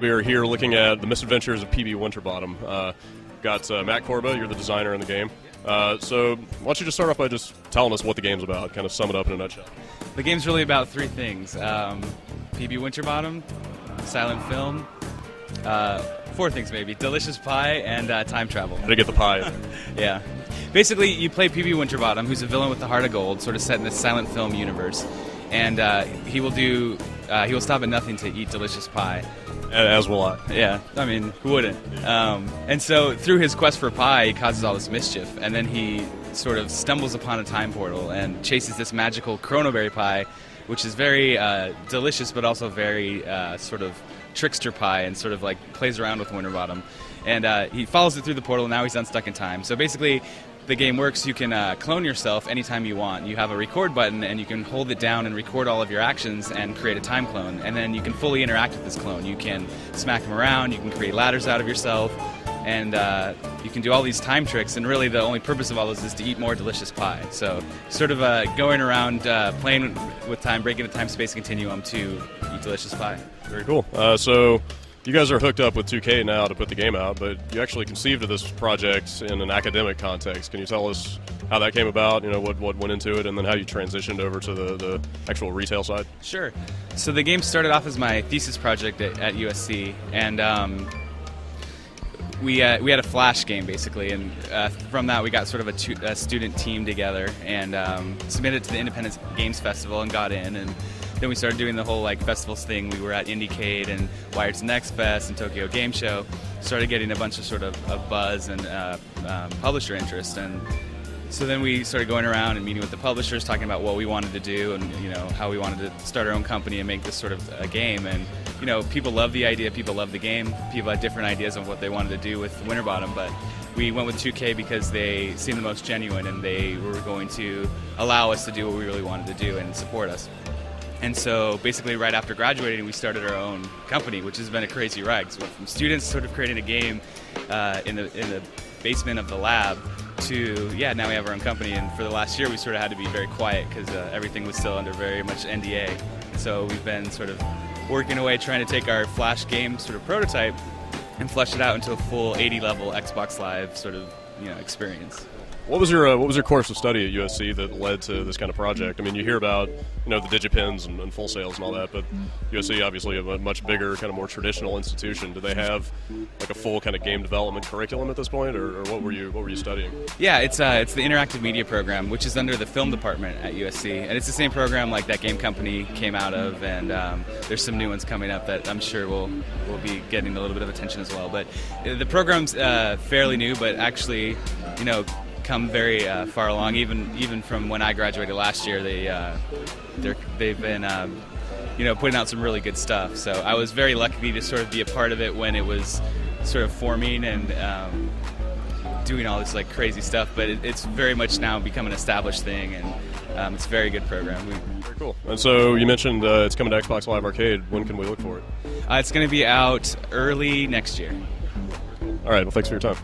We are here looking at the Misadventures of P.B. Winterbottom. Got Matt Corba, you're the designer in the game. So why don't you just start off by just telling us what the game's about, kind of sum it up in a nutshell. The game's really about three things. P.B. Winterbottom, silent film, four things maybe, delicious pie, and time travel. How to get the pie. Yeah. Basically, you play P.B. Winterbottom, who's a villain with the heart of gold, sort of set in this silent film universe. And he will stop at nothing to eat delicious pie. As will I. Yeah, I mean, who wouldn't? And so through his quest for pie, he causes all this mischief, and then he sort of stumbles upon a time portal and chases this magical chronoberry pie, which is very delicious, but also very sort of trickster pie, and sort of like plays around with Winterbottom. And he follows it through the portal, and now he's unstuck in time. So basically, the game works, you can clone yourself anytime you want. You have a record button, and you can hold it down and record all of your actions and create a time clone. And then you can fully interact with this clone. You can smack him around, you can create ladders out of yourself, and you can do all these time tricks. And really the only purpose of all this is to eat more delicious pie. So sort of going around playing with time, breaking the time-space continuum to eat delicious pie. Very cool. So you guys are hooked up with 2K now to put the game out, but you actually conceived of this project in an academic context. Can you tell us how that came about, you know, what went into it, and then how you transitioned over to the actual retail side? Sure. So the game started off as my thesis project at USC, and we had a Flash game, basically, and from that we got sort of a student team together and submitted it to the Independent Games Festival and got in, and then we started doing the whole like festivals thing. We were at Indiecade and Wired's Next Fest and Tokyo Game Show. Started getting a bunch of sort of buzz and publisher interest, and so then we started going around and meeting with the publishers, talking about what we wanted to do and how we wanted to start our own company and make this sort of a game. And people love the idea, people love the game, people had different ideas on what they wanted to do with Winterbottom, but we went with 2K because they seemed the most genuine and they were going to allow us to do what we really wanted to do and support us. And so basically right after graduating, we started our own company, which has been a crazy ride. So we went from students sort of creating a game in the basement of the lab to, now we have our own company. And for the last year, we sort of had to be very quiet because everything was still under very much NDA. So we've been sort of working away trying to take our Flash game sort of prototype and flesh it out into a full 80-level Xbox Live sort of experience. What was your course of study at USC that led to this kind of project? I mean, you hear about the digipens and Full Sails and all that, but USC obviously a much bigger, kind of more traditional institution. Do they have like a full kind of game development curriculum at this point, or what were you studying? Yeah, it's the interactive media program, which is under the film department at USC, and it's the same program like that game company came out of, and there's some new ones coming up that I'm sure will be getting a little bit of attention as well. But the program's fairly new, but actually, come very far along. Even from when I graduated last year, they've been putting out some really good stuff. So I was very lucky to sort of be a part of it when it was sort of forming and doing all this like crazy stuff. But it's very much now become an established thing, and it's a very good program. Very cool. And so you mentioned it's coming to Xbox Live Arcade. When can we look for it? It's going to be out early next year. All right. Well, thanks for your time.